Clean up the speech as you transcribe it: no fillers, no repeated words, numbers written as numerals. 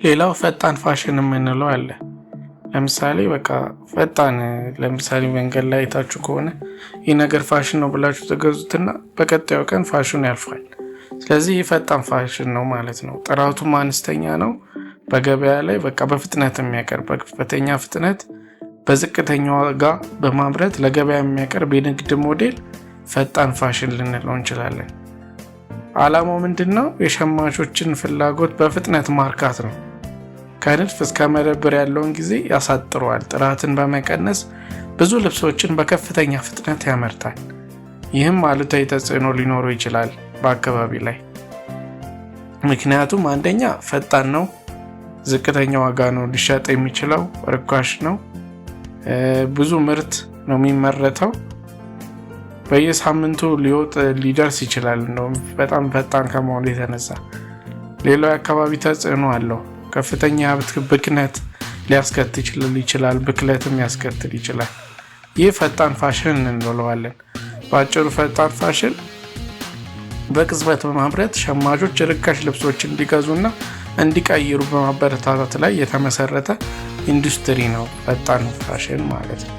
ሌላው ፈጣን ፋሽን የምንለው አለ። ለምሳሌ በቃ ፈጣን ለምሳሌ መንገድ ላይ አይታችሁ ከሆነ ይህ ነገር ፋሽን ነው ብላችሁ ተገዙትና በቀጣዩ ቀን ፋሽኑ ያልፋል። ስለዚህ ይህ ፈጣን ፋሽን ነው ማለት ነው። ጥራቱም አነስተኛ ነው። በገበያ ላይ በቃ በፍጥነት የሚያቀርብ በከፍተኛ ፍጥነት በዝቅተኛ ዋጋ በማምረት ለገበያ የሚያቀርብ የንግድ ሞዴል ፈጣን ፋሽን ልንለው እንችላለን። ዓላማው ምንድነው? የሸማቾችን ፍላጎት በፍጥነት ማርካት ነው። ከንድፍ እስከ መደብር ያለውን ጊዜ ያሳጥረዋል። ጥራትን በመቀነስ ብዙ ልብሶችን በከፍተኛ ፍጥነት ያመርታል። ይህም አሉታዊ ተጽዕኖ ሊኖረው ይችላል በአካባቢ ላይ። ምክንያቱም አንደኛ ፈጣን ነው፣ ዝቅተኛ ዋጋ ነው ሊሸጥ የሚችለው፣ ርካሽ ነው፣ ብዙ ምርት ነው የሚመረተው፣ በየሳምንቱ ሊደርስ ይችላል። እንደውም በጣም ፈጣን ከመሆኑ የተነሳ ሌላው የአካባቢ ተጽዕኖ አለው። ከፍተኛ የሀብት ብክነት ሊያስከትል ይችላል። ብክለትም ያስከትል ይችላል። ይህ ፈጣን ፋሽን እንለዋለን። በአጭሩ ፈጣን ፋሽን በቅጽበት በማምረት ሸማቾች ርካሽ ልብሶች እንዲገዙና እንዲቀይሩ በማበረታታት ላይ የተመሰረተ ኢንዱስትሪ ነው ፈጣን ፋሽን ማለት ነው።